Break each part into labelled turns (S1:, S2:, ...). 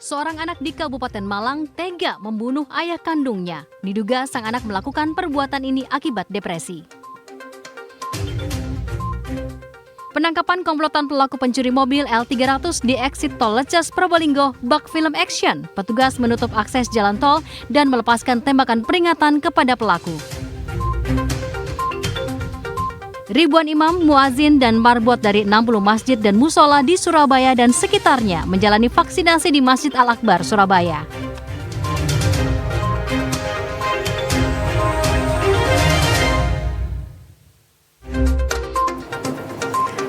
S1: Seorang anak di Kabupaten Malang tega membunuh ayah kandungnya. Diduga sang anak melakukan perbuatan ini akibat depresi. Penangkapan komplotan pelaku pencuri mobil L300 di exit tol Leces, Probolinggo bak film action. Petugas menutup akses jalan tol dan melepaskan tembakan peringatan kepada pelaku. Ribuan imam, muazin, dan marbot dari 60 masjid dan musola di Surabaya dan sekitarnya menjalani vaksinasi di Masjid Al-Akbar, Surabaya.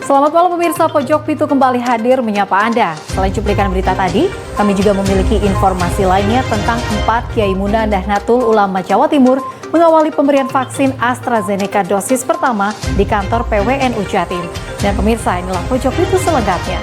S2: Selamat malam pemirsa, Pojok Pitu kembali hadir menyapa Anda. Selain cuplikan berita tadi, kami juga memiliki informasi lainnya tentang 4 Kiai Muda Nahdlatul Ulama Jawa Timur mengawali pemberian vaksin AstraZeneca dosis pertama di kantor PWNU Jatim. Dan pemirsa, inilah Pojok Pitu selengkapnya.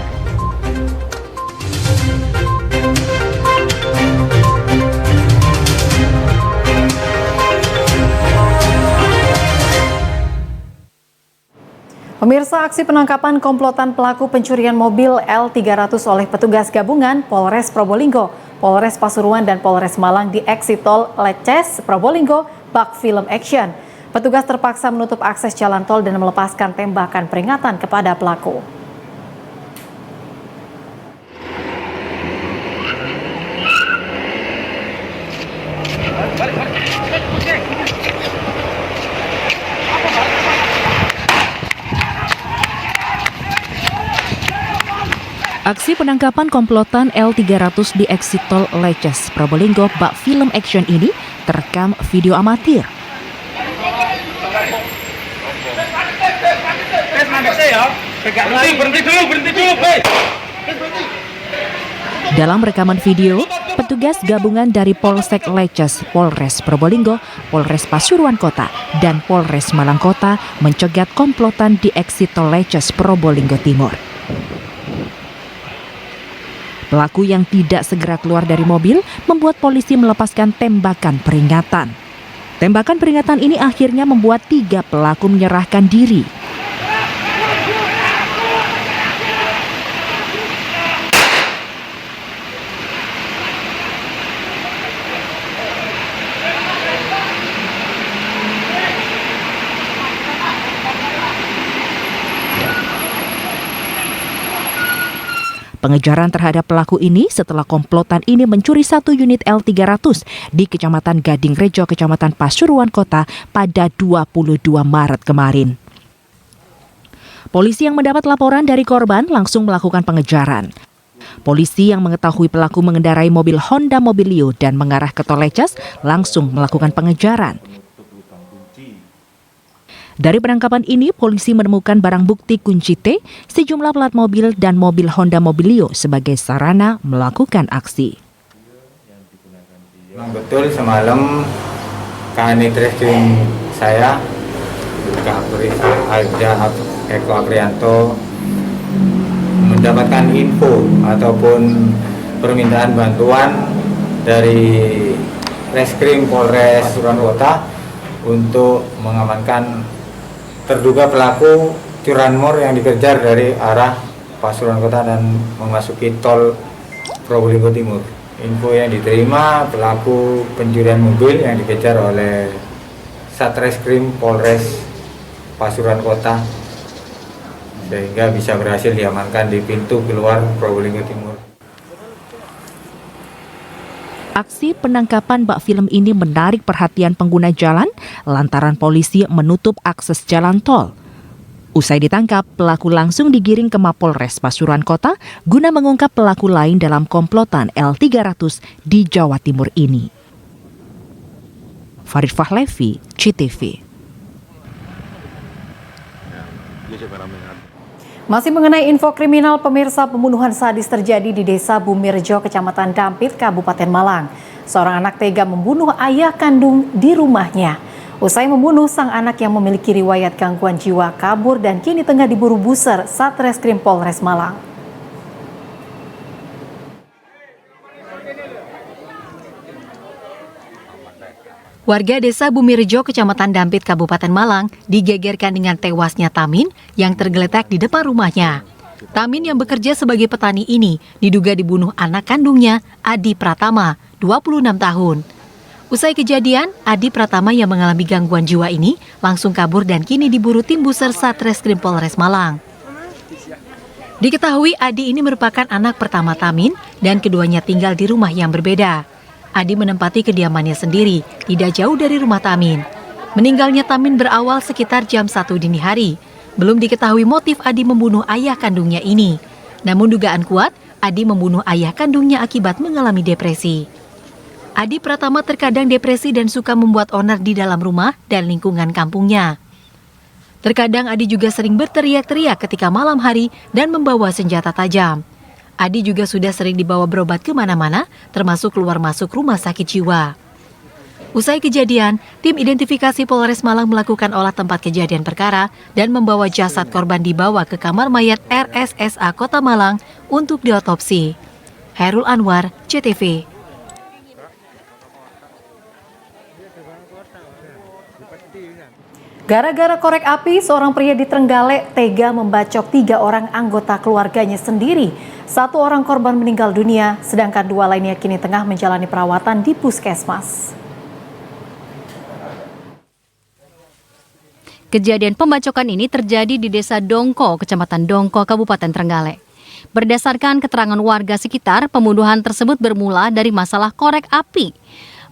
S2: Pemirsa, aksi penangkapan komplotan pelaku pencurian mobil L300 oleh petugas gabungan Polres Probolinggo, Polres Pasuruan, dan Polres Malang di exit tol Leces, Probolinggo bak film action. Petugas terpaksa menutup akses jalan tol dan melepaskan tembakan peringatan kepada pelaku.
S3: Aksi penangkapan komplotan L300 di exit tol Leces, Probolinggo bak film action ini terekam video amatir. Dalam rekaman video, petugas gabungan dari Polsek Leces, Polres Probolinggo, Polres Pasuruan Kota, dan Polres Malang Kota mencegat komplotan di exit tol Leces, Probolinggo Timur. Pelaku yang tidak segera keluar dari mobil membuat polisi melepaskan tembakan peringatan. Tembakan peringatan ini akhirnya membuat 3 pelaku menyerahkan diri. Pengejaran terhadap pelaku ini setelah komplotan ini mencuri 1 unit L300 di Kecamatan Gading Rejo, Kecamatan Pasuruan Kota pada 22 Maret kemarin. Polisi yang mendapat laporan dari korban langsung melakukan pengejaran. Polisi yang mengetahui pelaku mengendarai mobil Honda Mobilio dan mengarah ke tol Leces langsung melakukan pengejaran. Dari penangkapan ini, polisi menemukan barang bukti kunci T, sejumlah plat mobil dan mobil Honda Mobilio sebagai sarana melakukan aksi.
S4: Memang betul semalam Kanit Reskrim saya, Eko Aprianto, mendapatkan info ataupun permintaan bantuan dari Reskrim Polres Pasuruan Kota untuk mengamankan terduga pelaku curanmor yang dikejar dari arah Pasuruan Kota dan memasuki tol Probolinggo Timur. Info yang diterima pelaku pencurian mobil yang dikejar oleh Satreskrim Polres Pasuruan Kota sehingga bisa berhasil diamankan di pintu keluar Probolinggo Timur.
S3: Aksi penangkapan bak film ini menarik perhatian pengguna jalan lantaran polisi menutup akses jalan tol. Usai ditangkap, pelaku langsung digiring ke Mapolres Pasuruan Kota guna mengungkap pelaku lain dalam komplotan L300 di Jawa Timur ini. Farid Fahlevi, CTV.
S2: Masih mengenai info kriminal, pemirsa, pembunuhan sadis terjadi di Desa Bumirejo, Kecamatan Dampit, Kabupaten Malang. Seorang anak tega membunuh ayah kandung di rumahnya. Usai membunuh, sang anak yang memiliki riwayat gangguan jiwa kabur dan kini tengah diburu buser Satreskrim Polres Malang. Warga Desa Bumirejo, Kecamatan Dampit, Kabupaten Malang, digegerkan dengan tewasnya Tamin yang tergeletak di depan rumahnya. Tamin yang bekerja sebagai petani ini diduga dibunuh anak kandungnya, Adi Pratama, 26 tahun. Usai kejadian, Adi Pratama yang mengalami gangguan jiwa ini langsung kabur dan kini diburu tim Buser Satreskrim Polres Malang. Diketahui Adi ini merupakan anak pertama Tamin dan keduanya tinggal di rumah yang berbeda. Adi menempati kediamannya sendiri, tidak jauh dari rumah Tamin. Meninggalnya Tamin berawal sekitar jam 1 dini hari. Belum diketahui motif Adi membunuh ayah kandungnya ini. Namun dugaan kuat, Adi membunuh ayah kandungnya akibat mengalami depresi. Adi Pratama terkadang depresi dan suka membuat onar di dalam rumah dan lingkungan kampungnya. Terkadang Adi juga sering berteriak-teriak ketika malam hari dan membawa senjata tajam. Adi juga sudah sering dibawa berobat kemana-mana, termasuk keluar masuk rumah sakit jiwa. Usai kejadian, tim identifikasi Polres Malang melakukan olah tempat kejadian perkara dan membawa jasad korban dibawa ke kamar mayat RSSA Kota Malang untuk diotopsi. Hairul Anwar, CTV. Gara-gara korek api, seorang pria di Trenggalek tega membacok 3 orang anggota keluarganya sendiri. 1 orang korban meninggal dunia, sedangkan 2 lainnya kini tengah menjalani perawatan di puskesmas.
S1: Kejadian pembacokan ini terjadi di Desa Dongko, Kecamatan Dongko, Kabupaten Trenggalek. Berdasarkan keterangan warga sekitar, pembunuhan tersebut bermula dari masalah korek api.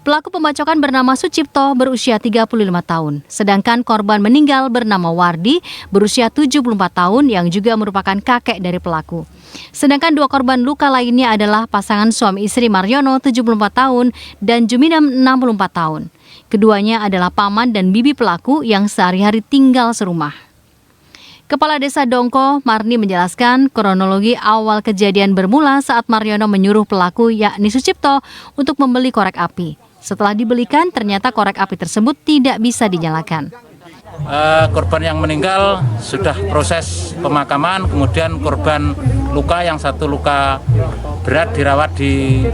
S1: Pelaku pembacokan bernama Sucipto berusia 35 tahun, sedangkan korban meninggal bernama Wardi berusia 74 tahun yang juga merupakan kakek dari pelaku. Sedangkan 2 korban luka lainnya adalah pasangan suami istri Mariono 74 tahun dan Juminem 64 tahun. Keduanya adalah paman dan bibi pelaku yang sehari-hari tinggal serumah. Kepala Desa Dongko, Marni, menjelaskan kronologi awal kejadian bermula saat Mariono menyuruh pelaku yakni Sucipto untuk membeli korek api. Setelah dibelikan, ternyata korek api tersebut tidak bisa dinyalakan.
S5: Korban yang meninggal sudah proses pemakaman, kemudian korban luka yang 1 luka berat dirawat di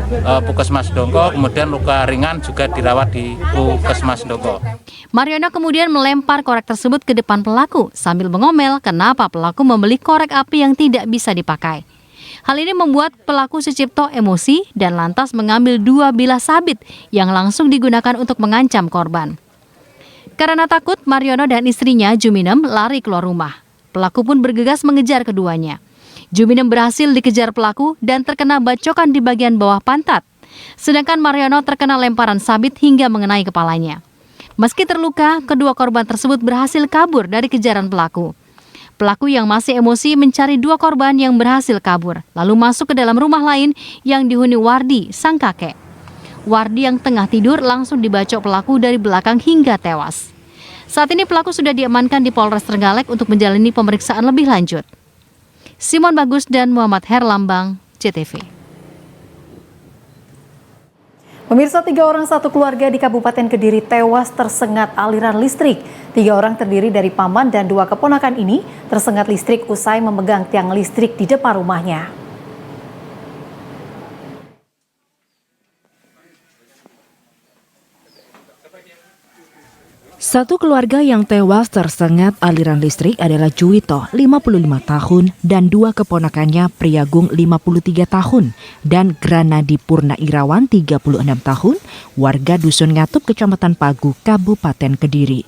S5: Puskesmas Dongko, kemudian luka ringan juga dirawat di Puskesmas Dongko.
S1: Mariono kemudian melempar korek tersebut ke depan pelaku sambil mengomel kenapa pelaku membeli korek api yang tidak bisa dipakai. Hal ini membuat pelaku Sucipto emosi dan lantas mengambil 2 bilah sabit yang langsung digunakan untuk mengancam korban. Karena takut, Mariono dan istrinya Juminem lari keluar rumah. Pelaku pun bergegas mengejar keduanya. Juminem berhasil dikejar pelaku dan terkena bacokan di bagian bawah pantat. Sedangkan Mariono terkena lemparan sabit hingga mengenai kepalanya. Meski terluka, kedua korban tersebut berhasil kabur dari kejaran pelaku. Pelaku yang masih emosi mencari 2 korban yang berhasil kabur, lalu masuk ke dalam rumah lain yang dihuni Wardi, sang kakek. Wardi yang tengah tidur langsung dibacok pelaku dari belakang hingga tewas. Saat ini pelaku sudah diamankan di Polres Trenggalek untuk menjalani pemeriksaan lebih lanjut. Simon Bagus dan Muhammad Herlambang, CTV.
S2: Pemirsa, 3 orang satu keluarga di Kabupaten Kediri tewas tersengat aliran listrik. 3 orang terdiri dari paman dan 2 keponakan ini tersengat listrik usai memegang tiang listrik di depan rumahnya.
S3: Satu keluarga yang tewas tersengat aliran listrik adalah Juwito, 55 tahun, dan 2 keponakannya Priagung, 53 tahun, dan Granadi Purna Irawan, 36 tahun, warga Dusun Ngatup, Kecamatan Pagu, Kabupaten Kediri.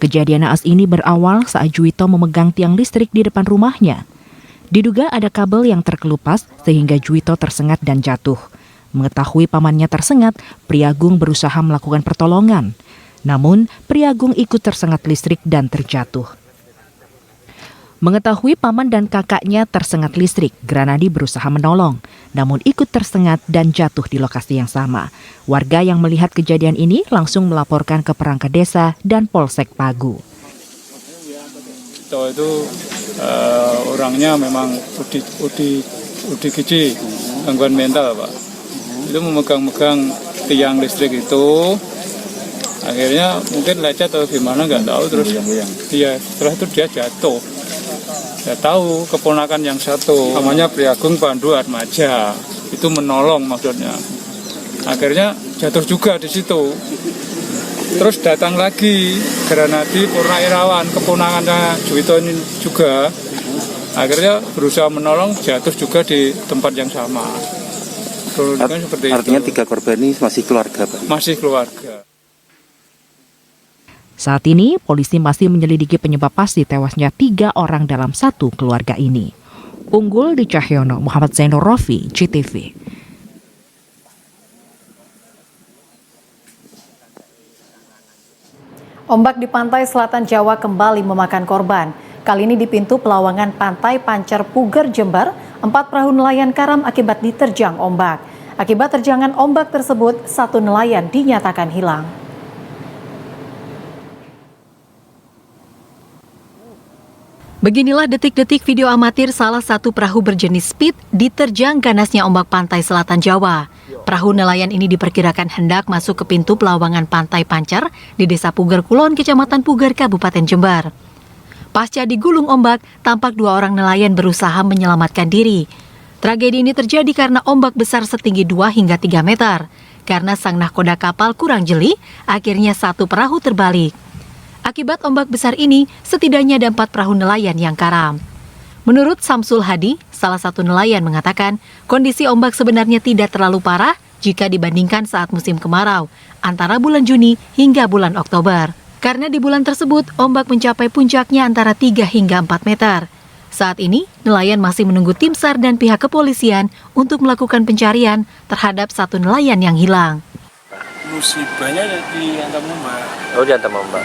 S3: Kejadian naas ini berawal saat Juwito memegang tiang listrik di depan rumahnya. Diduga ada kabel yang terkelupas sehingga Juwito tersengat dan jatuh. Mengetahui pamannya tersengat, Priagung berusaha melakukan pertolongan. Namun, Priagung ikut tersengat listrik dan terjatuh. Mengetahui paman dan kakaknya tersengat listrik, Granadi berusaha menolong, namun ikut tersengat dan jatuh di lokasi yang sama. Warga yang melihat kejadian ini langsung melaporkan ke perangkat desa dan Polsek Pagu.
S6: Itu orangnya memang UDGJ, gangguan mental, Pak. Itu memegang-megang tiang listrik itu, akhirnya mungkin lecet atau gimana nggak tahu, terus dia setelah itu dia jatuh. Saya tahu keponakan yang satu namanya Priagung Pandu Atmaja itu menolong maksudnya, akhirnya jatuh juga di situ. Terus datang lagi Granadi Purna Irawan, keponakannya Juwito ini juga. Akhirnya berusaha menolong, jatuh juga di tempat yang sama. Kronologinya seperti
S7: Artinya
S6: itu.
S7: 3 korban ini masih keluarga, Pak?
S6: Masih keluarga.
S3: Saat ini, polisi masih menyelidiki penyebab pasti tewasnya 3 orang dalam satu keluarga ini. Unggul di Cahyono, Muhammad Zainur Rofi, CTV.
S2: Ombak di pantai selatan Jawa kembali memakan korban. Kali ini di pintu pelawangan Pantai Pancer Puger, Jember, 4 perahu nelayan karam akibat diterjang ombak. Akibat terjangan ombak tersebut, 1 nelayan dinyatakan hilang.
S1: Beginilah detik-detik video amatir salah satu perahu berjenis speed diterjang ganasnya ombak pantai selatan Jawa. Perahu nelayan ini diperkirakan hendak masuk ke pintu pelawangan Pantai Pancer di Desa Puger Kulon, Kecamatan Puger, Kabupaten Jember. Pasca digulung ombak, tampak 2 orang nelayan berusaha menyelamatkan diri. Tragedi ini terjadi karena ombak besar setinggi 2 hingga 3 meter. Karena sang nahkoda kapal kurang jeli, akhirnya 1 perahu terbalik. Akibat ombak besar ini, setidaknya ada 4 perahu nelayan yang karam. Menurut Samsul Hadi, salah satu nelayan mengatakan, kondisi ombak sebenarnya tidak terlalu parah jika dibandingkan saat musim kemarau, antara bulan Juni hingga bulan Oktober. Karena di bulan tersebut, ombak mencapai puncaknya antara 3 hingga 4 meter. Saat ini, nelayan masih menunggu tim SAR dan pihak kepolisian untuk melakukan pencarian terhadap 1 nelayan yang hilang.
S8: Musibahnya di Antam Ombak.
S9: Oh, di Antam Ombak.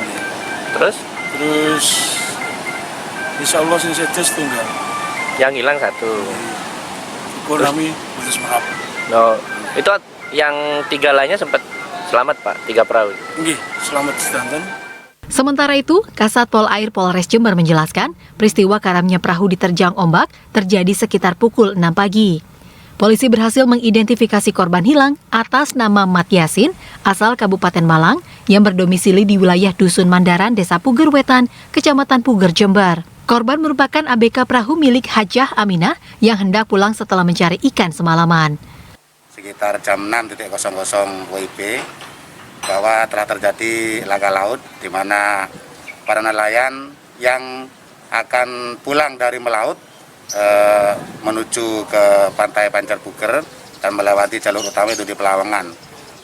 S9: Terus
S8: insya Allah sing sedes tunggal.
S9: yang hilang 1.
S8: Syukur kami putus maaf.
S9: No, itu yang 3 lainnya sempat selamat, Pak, 3 perahu.
S8: Nggih, selamat sedanten.
S1: Sementara itu, Kasat Pol Air Polres Jember menjelaskan, peristiwa karamnya perahu diterjang ombak terjadi sekitar pukul 6 pagi. Polisi berhasil mengidentifikasi korban hilang atas nama Mat Yasin, asal Kabupaten Malang, yang berdomisili di wilayah Dusun Mandaran, Desa Puger Wetan, Kecamatan Puger, Jember. Korban merupakan ABK perahu milik Hajah Aminah yang hendak pulang setelah mencari ikan semalaman.
S7: Sekitar jam 6.00 WIB bahwa telah terjadi laka laut di mana para nelayan yang akan pulang dari melaut menuju ke Pantai Pancer Puger dan melewati jalur utama itu di Pelawangan.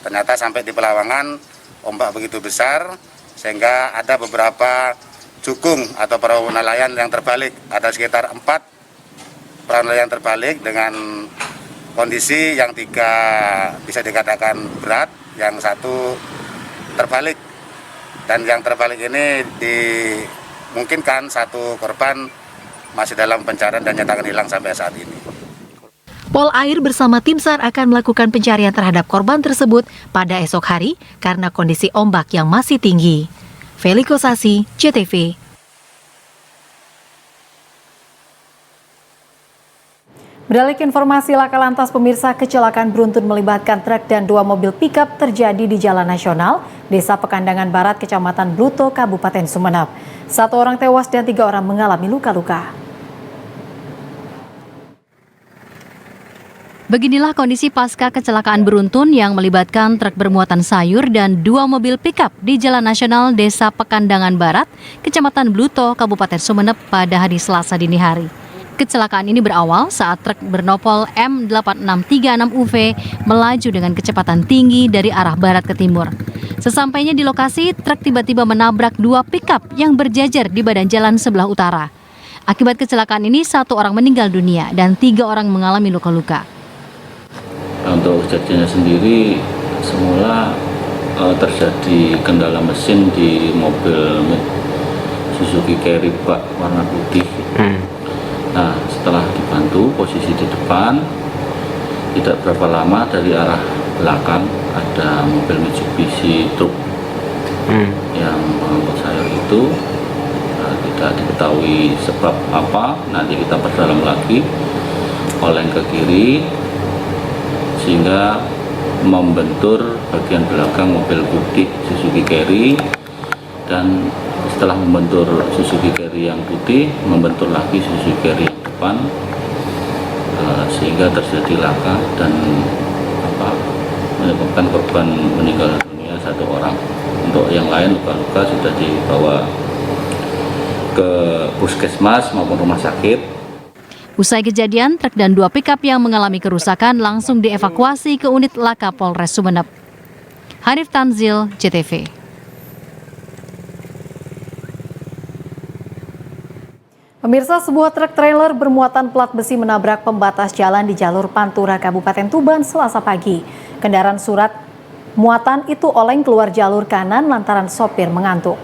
S7: Ternyata sampai di Pelawangan ombak begitu besar sehingga ada beberapa jukung atau perahu nelayan yang terbalik. Ada sekitar 4 perahu nelayan terbalik dengan kondisi yang 3 bisa dikatakan berat, yang 1 terbalik. Dan yang terbalik ini dimungkinkan 1 korban masih dalam pencarian dan nyatakan hilang sampai saat ini.
S1: Pol Air bersama tim SAR akan melakukan pencarian terhadap korban tersebut pada esok hari karena kondisi ombak yang masih tinggi. Feliko Sasi, CTV.
S2: Beralih ke informasi laka lantas, pemirsa, kecelakaan beruntun melibatkan truk dan 2 mobil pickup terjadi di Jalan Nasional, Desa Pekandangan Barat, Kecamatan Bluto, Kabupaten Sumeneb. 1 orang tewas dan 3 orang mengalami luka-luka.
S1: Beginilah kondisi pasca kecelakaan beruntun yang melibatkan truk bermuatan sayur dan 2 mobil pickup di Jalan Nasional Desa Pekandangan Barat, Kecamatan Bluto, Kabupaten Sumeneb pada hari Selasa dini hari. Kecelakaan ini berawal saat truk bernopol M8636UV melaju dengan kecepatan tinggi dari arah barat ke timur. Sesampainya di lokasi, truk tiba-tiba menabrak 2 pickup yang berjajar di badan jalan sebelah utara. Akibat kecelakaan ini 1 orang meninggal dunia dan 3 orang mengalami luka-luka.
S10: Untuk kejadiannya sendiri, semula terjadi kendala mesin di mobil Suzuki Carry bak warna putih. Nah, setelah dibantu posisi di depan, tidak berapa lama dari arah belakang ada mobil Mitsubishi truk yang mengangkut sayur itu. Tidak diketahui sebab apa, nanti kita perdalam lagi, oleng ke kiri sehingga membentur bagian belakang mobil putih Suzuki Carry, dan setelah membentur Suzuki Carry yang putih, membentur lagi Suzuki Carry yang depan, sehingga terjadi laka dan menyebabkan korban meninggal dunia 1 orang. Untuk yang lain luka-luka sudah dibawa ke puskesmas maupun rumah sakit.
S1: Usai kejadian, truk dan 2 pickup yang mengalami kerusakan langsung dievakuasi ke unit laka Polres Sumeneb. Hanif Tanzil, JTV.
S2: Pemirsa, sebuah truk trailer bermuatan plat besi menabrak pembatas jalan di jalur Pantura, Kabupaten Tuban, Selasa pagi. Kendaraan surat muatan itu oleng keluar jalur kanan lantaran sopir mengantuk.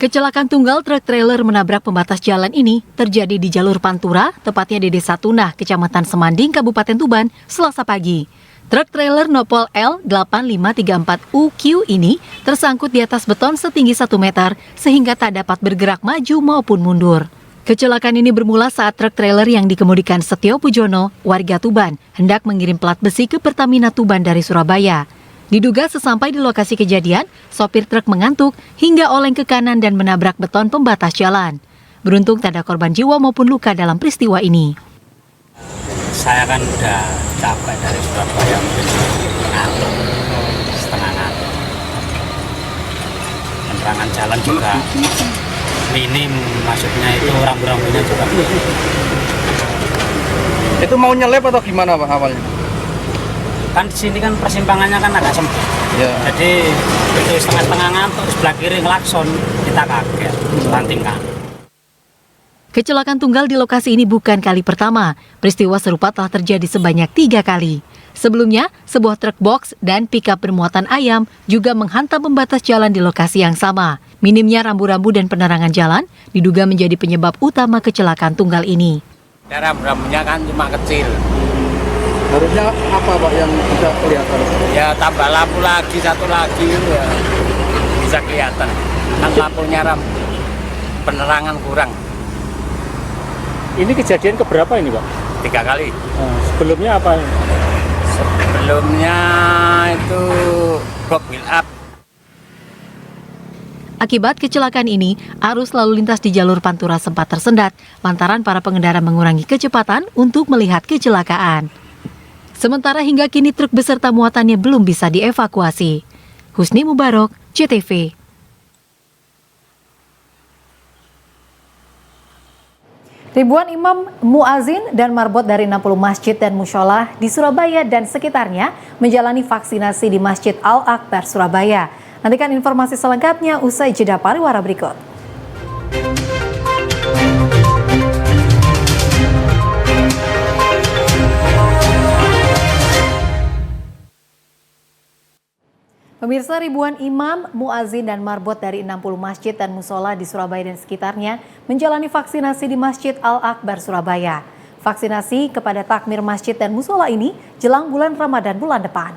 S2: Kecelakaan tunggal truk trailer menabrak pembatas jalan ini terjadi di jalur Pantura, tepatnya di Desa Tunah, Kecamatan Semanding, Kabupaten Tuban, Selasa pagi. Truk trailer Nopol L8534UQ ini tersangkut di atas beton setinggi 1 meter sehingga tak dapat bergerak maju maupun mundur. Kecelakaan ini bermula saat truk trailer yang dikemudikan Setio Pujono, warga Tuban, hendak mengirim plat besi ke Pertamina Tuban dari Surabaya. Diduga sesampai di lokasi kejadian, sopir truk mengantuk hingga oleng ke kanan dan menabrak beton pembatas jalan. Beruntung tak ada korban jiwa maupun luka dalam peristiwa ini.
S11: Saya kan udah capek dari Surabaya, mungkin ngantuk, setengah ngantuk. Penerangan jalan juga minim, maksudnya itu rambu-rambunya juga.
S12: Itu mau nyelip atau gimana Pak awalnya?
S11: Kan di sini kan persimpangannya kan agak sempit. Ya. Jadi itu setengah-setengah ngantuk, sebelah kiri ngelakson, kita kaget, bantingkan.
S2: Kecelakaan tunggal di lokasi ini bukan kali pertama. Peristiwa serupa telah terjadi sebanyak 3 kali. Sebelumnya, sebuah truk box dan pickup bermuatan ayam juga menghantam pembatas jalan di lokasi yang sama. Minimnya rambu-rambu dan penerangan jalan diduga menjadi penyebab utama kecelakaan tunggal ini.
S11: Rambu-rambunya kan cuma kecil.
S12: Harusnya apa Pak yang bisa kelihatan?
S11: Ya tambah lampu lagi, satu lagi ya bisa kelihatan. Kan lampunya penerangan kurang.
S13: Ini kejadian keberapa ini Pak?
S11: 3 kali.
S13: Sebelumnya apa?
S11: Sebelumnya itu mobil up.
S2: Akibat kecelakaan ini, arus lalu lintas di jalur Pantura sempat tersendat lantaran para pengendara mengurangi kecepatan untuk melihat kecelakaan. Sementara hingga kini truk beserta muatannya belum bisa dievakuasi. Husni Mubarok, JTV. Ribuan imam, muazin, dan marbot dari 60 masjid dan mushola di Surabaya dan sekitarnya menjalani vaksinasi di Masjid Al-Akbar, Surabaya. Nantikan informasi selengkapnya usai jeda pariwara berikut. Pemirsa, ribuan imam, muazin, dan marbot dari 60 masjid dan musola di Surabaya dan sekitarnya menjalani vaksinasi di Masjid Al-Akbar, Surabaya. Vaksinasi kepada takmir masjid dan musola ini jelang bulan Ramadan bulan depan.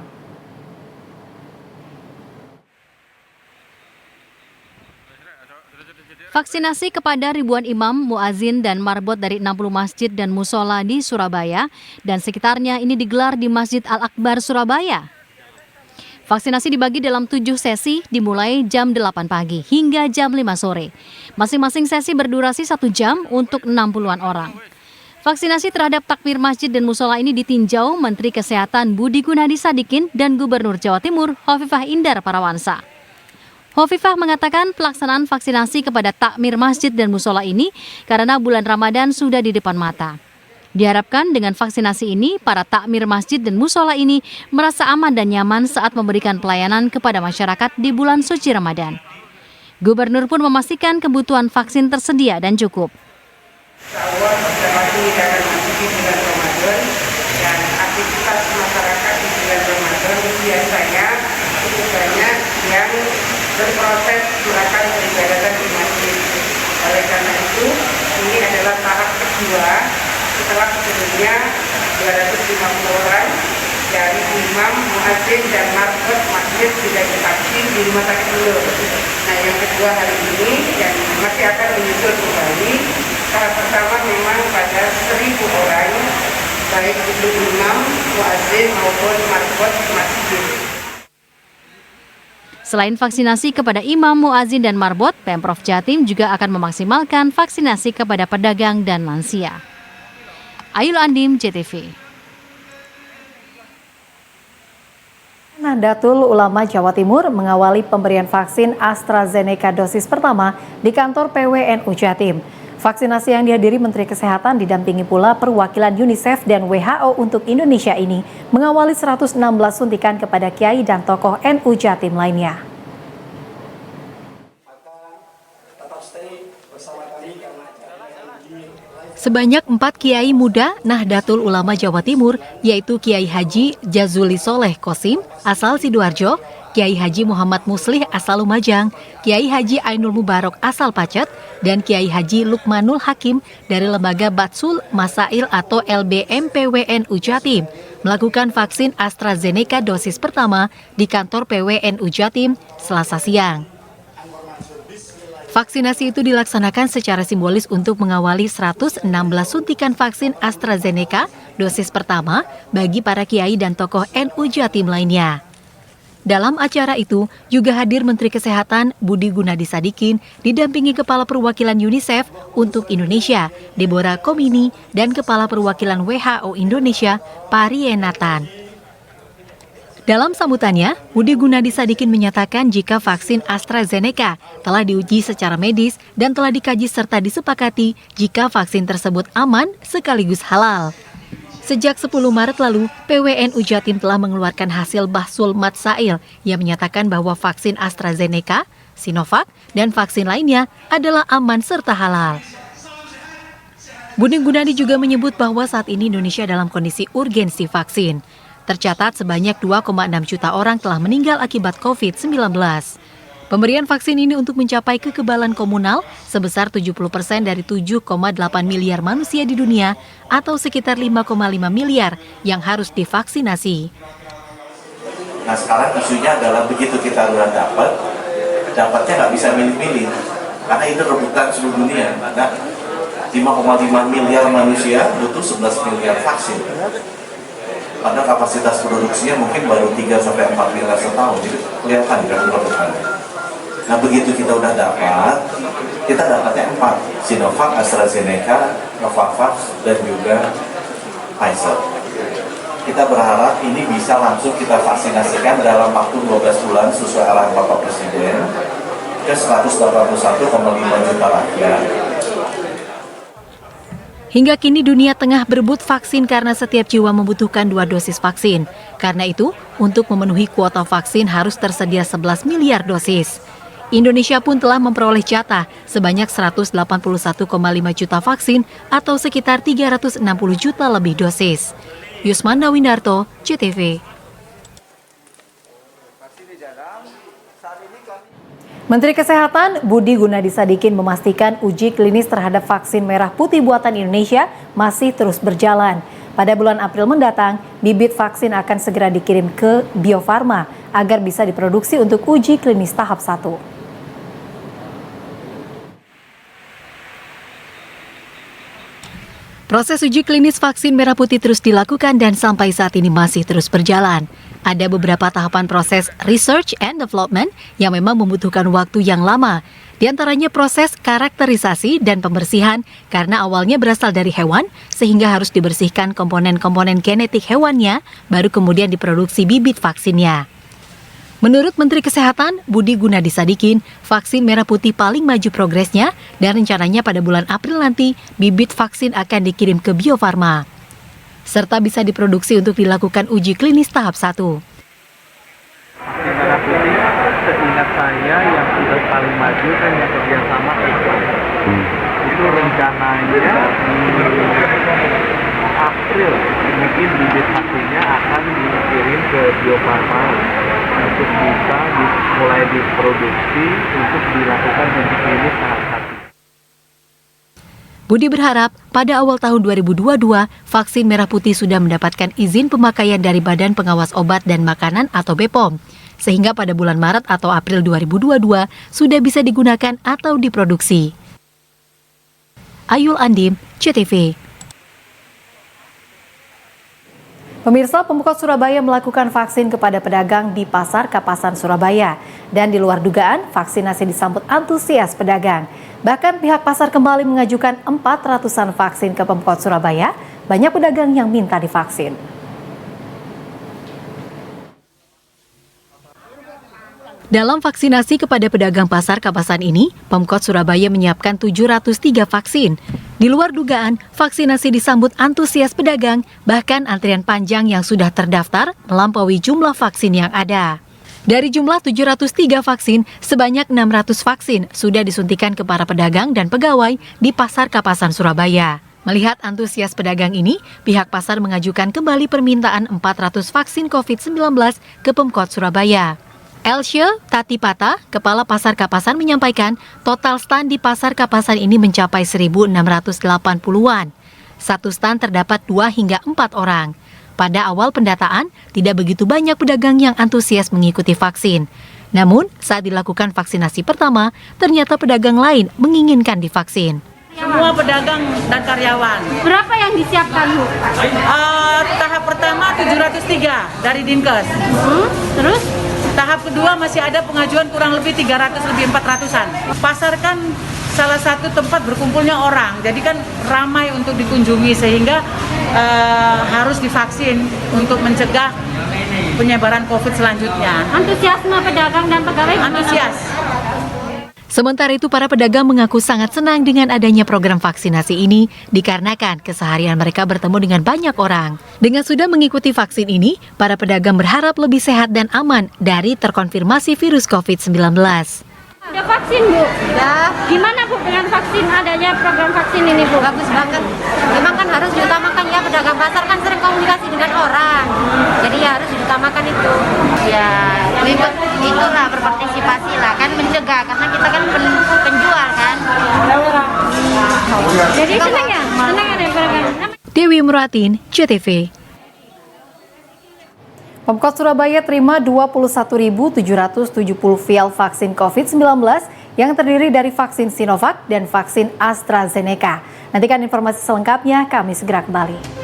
S1: Vaksinasi kepada ribuan imam, muazin, dan marbot dari 60 masjid dan musola di Surabaya dan sekitarnya ini digelar di Masjid Al-Akbar, Surabaya. Vaksinasi dibagi dalam 7 sesi dimulai jam 8 pagi hingga jam 5 sore. Masing-masing sesi berdurasi 1 jam untuk 60-an orang. Vaksinasi terhadap takmir masjid dan musola ini ditinjau Menteri Kesehatan Budi Gunadi Sadikin dan Gubernur Jawa Timur Hovifah Indar Parawansa. Hovifah mengatakan pelaksanaan vaksinasi kepada takmir masjid dan musola ini karena bulan Ramadan sudah di depan mata. Diharapkan dengan vaksinasi ini, para takmir masjid dan musola ini merasa aman dan nyaman saat memberikan pelayanan kepada masyarakat di bulan suci Ramadan. Gubernur pun memastikan kebutuhan vaksin tersedia dan cukup.
S14: Allah melewati dan memasuki bulan Ramadan dan aktivitas masyarakat di bulan Ramadan biasanya cukup banyak yang berproses melakukan peribadatan di masjid. Oleh karena itu, ini adalah tahap kedua setelah sebelumnya 250 orang dari imam, muadzin, dan marbot masjid sudah divaksin di rumah sakit dulu. Nah, yang kedua hari ini yang masih akan menyusul kembali. Tahap pertama memang pada 1.000 orang, baik itu imam, muadzin maupun marbot masjid.
S1: Selain vaksinasi kepada imam, muazin, dan marbot, Pemprov Jatim juga akan memaksimalkan vaksinasi kepada pedagang dan lansia. Ayul Andim, JTV.
S2: Nahdlatul Ulama Jawa Timur mengawali pemberian vaksin AstraZeneca dosis pertama di kantor PWNU Jatim. Vaksinasi yang dihadiri Menteri Kesehatan didampingi pula perwakilan UNICEF dan WHO untuk Indonesia ini mengawali 116 suntikan kepada kiai dan tokoh NU Jatim lainnya.
S1: Sebanyak 4 kiai muda Nahdlatul Ulama Jawa Timur, yaitu Kiai Haji Jazuli Soleh Kosim asal Sidoarjo, Kiai Haji Muhammad Muslih asal Lumajang, Kiai Haji Ainul Mubarok asal Pacet, dan Kiai Haji Lukmanul Hakim dari Lembaga Batsul Masail atau LBM PWNU Jatim melakukan vaksin AstraZeneca dosis pertama di kantor PWNU Jatim Selasa siang. Vaksinasi itu dilaksanakan secara simbolis untuk mengawali 116 suntikan vaksin AstraZeneca dosis pertama bagi para kiai dan tokoh NU Jatim lainnya. Dalam acara itu juga hadir Menteri Kesehatan Budi Gunadi Sadikin didampingi Kepala Perwakilan UNICEF untuk Indonesia, Deborah Komini, dan Kepala Perwakilan WHO Indonesia, Parie Nathan. Dalam sambutannya, Budi Gunadi Sadikin menyatakan jika vaksin AstraZeneca telah diuji secara medis dan telah dikaji serta disepakati jika vaksin tersebut aman sekaligus halal. Sejak 10 Maret lalu, PWNU Jatim telah mengeluarkan hasil Bahsul Matsail yang menyatakan bahwa vaksin AstraZeneca, Sinovac, dan vaksin lainnya adalah aman serta halal. Budi Gunadi juga menyebut bahwa saat ini Indonesia dalam kondisi urgensi vaksin. Tercatat sebanyak 2,6 juta orang telah meninggal akibat COVID-19. Pemberian vaksin ini untuk mencapai kekebalan komunal sebesar 70% dari 7,8 miliar manusia di dunia atau sekitar 5,5 miliar yang harus divaksinasi.
S15: Nah sekarang isunya adalah begitu kita udah dapatnya nggak bisa milih-milih. Karena itu rebutan seluruh dunia. Karena 5,5 miliar manusia butuh 11 miliar vaksin. Pada kapasitas produksinya mungkin baru 3-4 miliar setahun, jadi kelihatan kan rebutannya. Nah begitu kita udah dapat, kita dapatnya 4, Sinovac, AstraZeneca, Novavax, dan juga Pfizer. Kita berharap ini bisa langsung kita vaksinasikan dalam waktu 12 bulan sesuai arahan Bapak Presiden ke 181,5 juta rakyat.
S1: Hingga kini dunia tengah berebut vaksin karena setiap jiwa membutuhkan 2 dosis vaksin. Karena itu, untuk memenuhi kuota vaksin harus tersedia 11 miliar dosis. Indonesia pun telah memperoleh jatah sebanyak 181,5 juta vaksin atau sekitar 360 juta lebih dosis. Yusman Nawindarto, CTV.
S2: Menteri Kesehatan Budi Gunadi Sadikin memastikan uji klinis terhadap vaksin merah putih buatan Indonesia masih terus berjalan. Pada bulan April mendatang, bibit vaksin akan segera dikirim ke Bio Farma agar bisa diproduksi untuk uji klinis tahap 1.
S1: Proses uji klinis vaksin merah putih terus dilakukan dan sampai saat ini masih terus berjalan. Ada beberapa tahapan proses research and development yang memang membutuhkan waktu yang lama. Di antaranya proses karakterisasi dan pembersihan karena awalnya berasal dari hewan sehingga harus dibersihkan komponen-komponen genetik hewannya baru kemudian diproduksi bibit vaksinnya. Menurut Menteri Kesehatan Budi Gunadi Sadikin, vaksin merah putih paling maju progresnya dan rencananya pada bulan April nanti bibit vaksin akan dikirim ke Bio Farma serta bisa diproduksi untuk dilakukan uji klinis tahap 1.
S16: Vaksin merah putih, seingat saya yang sudah paling maju kan yang kerjasama itu rencananya di April mungkin bibit vaksinnya akan dikirim ke Bio Farma untuk bisa mulai diproduksi untuk dilakukan uji klinis tahap 1.
S1: Budi berharap pada awal tahun 2022, vaksin merah putih sudah mendapatkan izin pemakaian dari Badan Pengawas Obat dan Makanan atau BPOM, sehingga pada bulan Maret atau April 2022 sudah bisa digunakan atau diproduksi. Ayul Andim, CTV.
S2: Pemirsa, Pemkot Surabaya melakukan vaksin kepada pedagang di Pasar Kapasan Surabaya. Dan di luar dugaan, vaksinasi disambut antusias pedagang. Bahkan pihak pasar kembali mengajukan 400-an vaksin ke Pemkot Surabaya. Banyak pedagang yang minta divaksin. Dalam vaksinasi kepada pedagang pasar Kapasan ini, Pemkot Surabaya menyiapkan 703 vaksin. Di luar dugaan, vaksinasi disambut antusias pedagang, bahkan antrian panjang yang sudah terdaftar melampaui jumlah vaksin yang ada. Dari jumlah 703 vaksin, sebanyak 600 vaksin sudah disuntikan ke para pedagang dan pegawai di Pasar Kapasan Surabaya. Melihat antusias pedagang ini, pihak pasar mengajukan kembali permintaan 400 vaksin COVID-19 ke Pemkot Surabaya. Elsye Tatipata, Kepala Pasar Kapasan menyampaikan total stand di Pasar Kapasan ini mencapai 1.680-an. Satu stand terdapat 2 hingga 4 orang. Pada awal pendataan, tidak begitu banyak pedagang yang antusias mengikuti vaksin. Namun, saat dilakukan vaksinasi pertama, ternyata pedagang lain menginginkan divaksin.
S17: Semua pedagang dan karyawan. Berapa yang disiapkan, Bu? Tahap pertama 703 dari Dinkes. Terus? Tahap kedua masih ada pengajuan kurang lebih 300, lebih 400-an. Pasar kan salah satu tempat berkumpulnya orang, jadi kan ramai untuk dikunjungi sehingga harus divaksin untuk mencegah penyebaran COVID selanjutnya. Antusiasme pedagang dan pegawai antusias.
S2: Sementara itu, para pedagang mengaku sangat senang dengan adanya program vaksinasi ini dikarenakan keseharian mereka bertemu dengan banyak orang. Dengan sudah mengikuti vaksin ini, para pedagang berharap lebih sehat dan aman dari terkonfirmasi virus COVID-19.
S17: Udah vaksin, Bu? Udah. Gimana, Bu, dengan vaksin, adanya program vaksin ini, Bu? Bagus banget. Memang kan harus diutamakan ya, pedagang pasar kan sering komunikasi dengan orang. Jadi ya harus diutamakan itu. Ya, itulah berpartisipasi lah, kan mencegah. Karena kita kan penjual kan. Jadi senang ya? Senang ada program.
S2: Dewi Muratin, JTV. Pemkot Surabaya terima 21.770 vial vaksin COVID-19 yang terdiri dari vaksin Sinovac dan vaksin AstraZeneca. Nantikan informasi selengkapnya, kami segera kembali.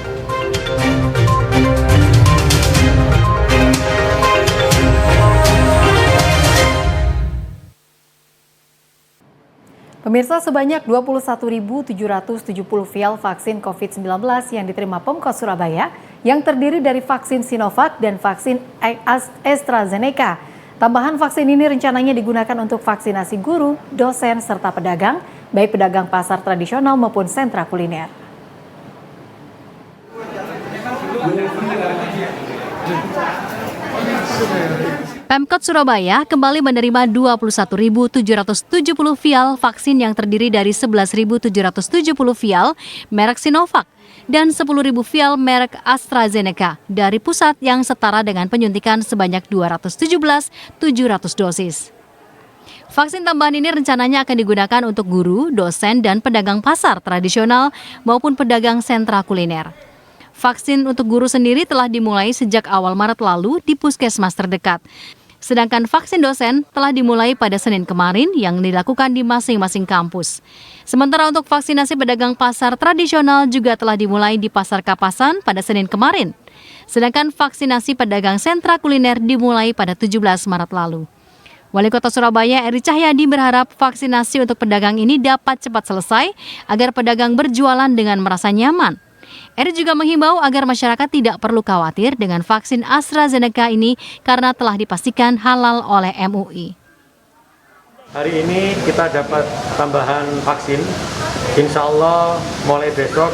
S2: Pemirsa, sebanyak 21.770 vial vaksin COVID-19 yang diterima Pemkot Surabaya yang terdiri dari vaksin Sinovac dan vaksin AstraZeneca. Tambahan vaksin ini rencananya digunakan untuk vaksinasi guru, dosen, serta pedagang, baik pedagang pasar tradisional maupun sentra kuliner.
S1: Pemkot Surabaya kembali menerima 21.770 vial vaksin yang terdiri dari 11.770 vial merek Sinovac dan 10.000 vial merek AstraZeneca dari pusat yang setara dengan penyuntikan sebanyak 217.700 dosis. Vaksin tambahan ini rencananya akan digunakan untuk guru, dosen, dan pedagang pasar tradisional maupun pedagang sentra kuliner. Vaksin untuk guru sendiri telah dimulai sejak awal Maret lalu di puskesmas terdekat. Sedangkan vaksin dosen telah dimulai pada Senin kemarin yang dilakukan di masing-masing kampus. Sementara untuk vaksinasi pedagang pasar tradisional juga telah dimulai di Pasar Kapasan pada Senin kemarin. Sedangkan vaksinasi pedagang sentra kuliner dimulai pada 17 Maret lalu. Wali Kota Surabaya Eri Cahyadi berharap vaksinasi untuk pedagang ini dapat cepat selesai agar pedagang berjualan dengan merasa nyaman. Eri juga menghimbau agar masyarakat tidak perlu khawatir dengan vaksin AstraZeneca ini karena telah dipastikan halal oleh MUI.
S18: Hari ini kita dapat tambahan vaksin. Insya Allah mulai besok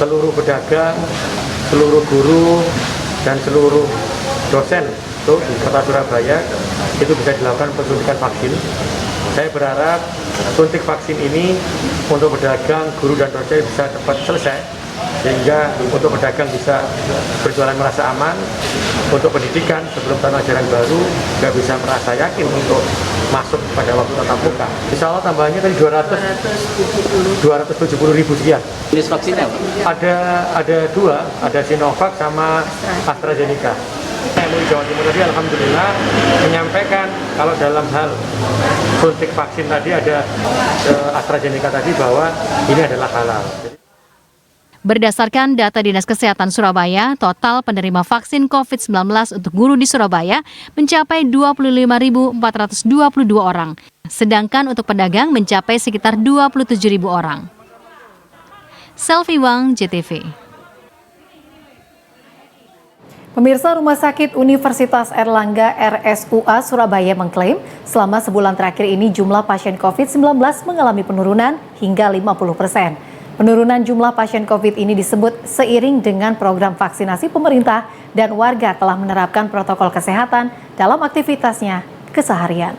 S18: seluruh pedagang, seluruh guru, dan seluruh dosen di Kota Surabaya itu bisa dilakukan penyuntikan vaksin. Saya berharap suntik vaksin ini untuk pedagang, guru, dan dosen bisa cepat selesai. Sehingga untuk pedagang bisa berjualan merasa aman, untuk pendidikan sebelum tahun ajaran baru nggak bisa merasa yakin untuk masuk pada waktu tatap muka. Insya Allah tambahannya tadi 270.000 sekian. Jenis vaksinnya ada dua, ada Sinovac sama AstraZeneca. MUI Jawa Timur tadi alhamdulillah menyampaikan kalau dalam hal suntik vaksin tadi ada AstraZeneca tadi bahwa ini adalah halal.
S1: Berdasarkan data Dinas Kesehatan Surabaya, total penerima vaksin COVID-19 untuk guru di Surabaya mencapai 25.422 orang, sedangkan untuk pedagang mencapai sekitar 27.000 orang. Selvi Wang, JTV.
S2: Pemirsa, Rumah Sakit Universitas Airlangga RSUA Surabaya mengklaim selama sebulan terakhir ini jumlah pasien COVID-19 mengalami penurunan hingga 50%. Penurunan jumlah pasien COVID ini disebut seiring dengan program vaksinasi pemerintah dan warga telah menerapkan protokol kesehatan dalam aktivitasnya keseharian.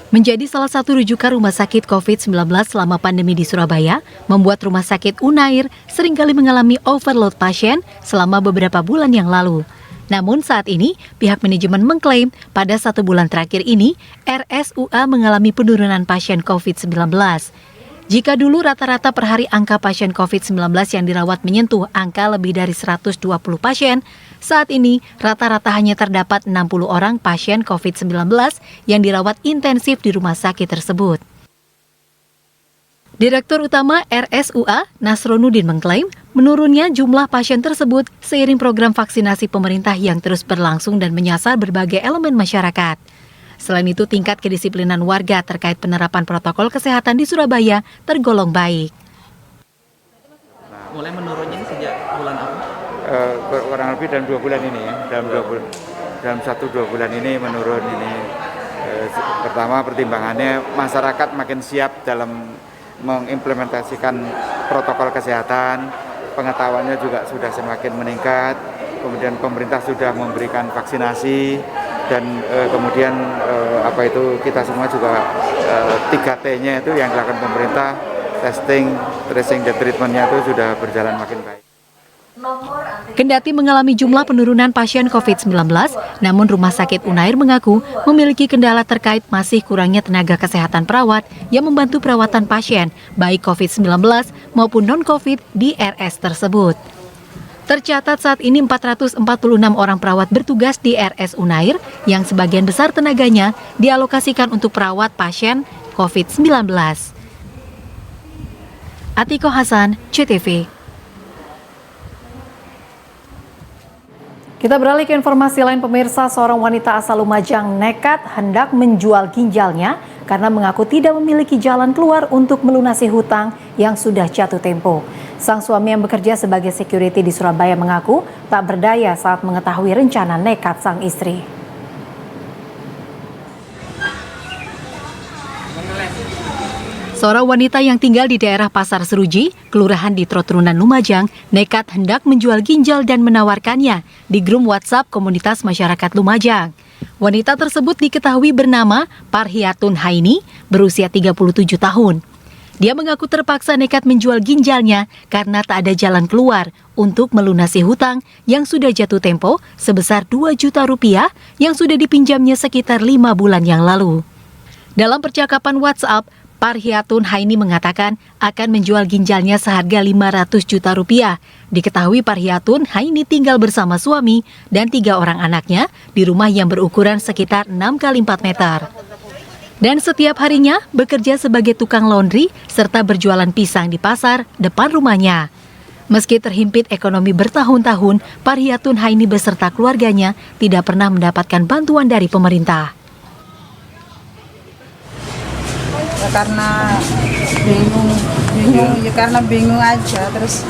S2: Menjadi salah satu rujukan rumah sakit COVID-19 selama pandemi di Surabaya, membuat Rumah Sakit Unair seringkali mengalami overload pasien selama beberapa bulan yang lalu. Namun saat ini, pihak manajemen mengklaim pada 1 bulan terakhir ini, RSUA mengalami penurunan pasien COVID-19. Jika dulu rata-rata per hari angka pasien COVID-19 yang dirawat menyentuh angka lebih dari 120 pasien, saat ini rata-rata hanya terdapat 60 orang pasien COVID-19 yang dirawat intensif di rumah sakit tersebut. Direktur Utama RSUA, Nasronuddin mengklaim menurunnya jumlah pasien tersebut seiring program vaksinasi pemerintah yang terus berlangsung dan menyasar berbagai elemen masyarakat. Selain itu, tingkat kedisiplinan warga terkait penerapan protokol kesehatan di Surabaya tergolong baik.
S19: Mulai menurunnya sejak bulan apa?
S4: Kurang lebih dalam 2 bulan ini ya, dalam 1-2 bulan ini menurun ini. Pertama, pertimbangannya masyarakat makin siap dalam mengimplementasikan protokol kesehatan, pengetahuannya juga sudah semakin meningkat, kemudian pemerintah sudah memberikan vaksinasi, dan kemudian kita semua juga 3T-nya itu yang dilakukan pemerintah, testing, tracing, dan treatment-nya itu sudah berjalan makin baik.
S2: Kendati mengalami jumlah penurunan pasien COVID-19, namun Rumah Sakit Unair mengaku memiliki kendala terkait masih kurangnya tenaga kesehatan perawat yang membantu perawatan pasien, baik COVID-19 maupun non-COVID di RS tersebut. Tercatat saat ini 446 orang perawat bertugas di RS Unair yang sebagian besar tenaganya dialokasikan untuk perawat pasien COVID-19. Atiko Hasan, CTV. Kita beralih ke informasi lain, pemirsa. Seorang wanita asal Lumajang nekat hendak menjual ginjalnya karena mengaku tidak memiliki jalan keluar untuk melunasi hutang yang sudah jatuh tempo. Sang suami yang bekerja sebagai security di Surabaya mengaku tak berdaya saat mengetahui rencana nekat sang istri. Seorang wanita yang tinggal di daerah Pasar Seruji, Kelurahan di Trotrunan Lumajang, nekat hendak menjual ginjal dan menawarkannya di grup WhatsApp Komunitas Masyarakat Lumajang. Wanita tersebut diketahui bernama Parhiatun Haini, berusia 37 tahun. Dia mengaku terpaksa nekat menjual ginjalnya karena tak ada jalan keluar untuk melunasi hutang yang sudah jatuh tempo sebesar 2 juta rupiah yang sudah dipinjamnya sekitar 5 bulan yang lalu. Dalam percakapan WhatsApp, Parhiatun Haini mengatakan akan menjual ginjalnya seharga 500 juta rupiah. Diketahui Parhiatun Haini tinggal bersama suami dan 3 orang anaknya di rumah yang berukuran sekitar 6x4 meter. Dan setiap harinya bekerja sebagai tukang laundry serta berjualan pisang di pasar depan rumahnya. Meski terhimpit ekonomi bertahun-tahun, Parhiatun Haini beserta keluarganya tidak pernah mendapatkan bantuan dari pemerintah.
S20: Ya karena bingung aja, terus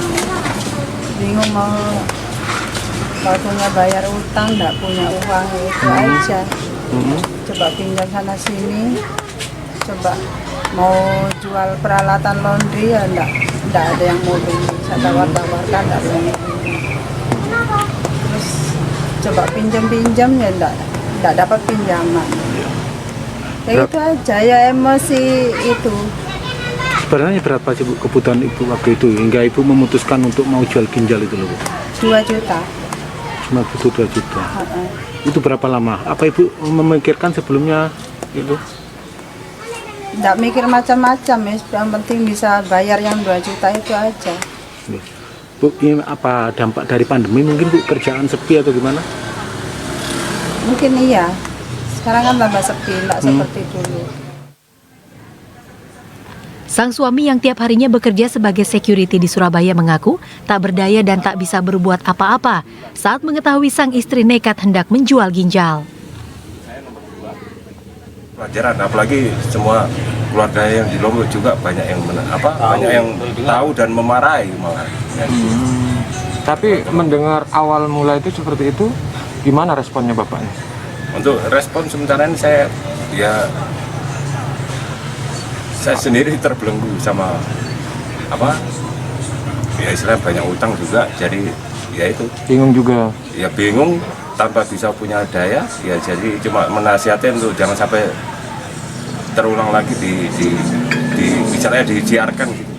S20: bingung mau punya bayar utang, nggak punya uang, itu aja. Coba pinjam sana sini, coba mau jual peralatan laundry ya enggak ada yang mau beli, saya tawar-tawarkan enggak ada yang mau beli. Terus coba pinjam ya enggak dapat pinjaman. Ya itu aja, ya emosi itu.
S12: Sebenarnya berapa sih Bu kebutuhan Ibu waktu itu hingga Ibu memutuskan untuk mau jual ginjal itu loh Bu?
S20: 2 juta.
S12: Cuma butuh 2 juta. Itu berapa lama? Apa Ibu memikirkan sebelumnya itu?
S20: Nggak mikir macam-macam ya, yang penting bisa bayar yang 2 juta itu aja.
S12: Bu, ini apa dampak dari pandemi? Mungkin Bu kerjaan sepi atau gimana?
S20: Mungkin iya. Sekarang kan tambah sepi, nggak seperti dulu.
S2: Sang suami yang tiap harinya bekerja sebagai security di Surabaya mengaku tak berdaya dan tak bisa berbuat apa-apa saat mengetahui sang istri nekat hendak menjual ginjal.
S21: Pelajaran, apalagi semua keluarga yang di Lombok juga banyak yang banyak yang tahu dan memarahi malah.
S22: Tapi mendengar awal mula itu seperti itu, gimana responnya Bapaknya?
S21: Untuk respon sementara ini saya sendiri terbelenggu sama ya istilah banyak utang juga, jadi ya itu
S22: bingung juga.
S21: Ya bingung tanpa bisa punya daya, ya jadi cuma menasihatin untuk jangan sampai terulang lagi bicaranya disiarkan gitu.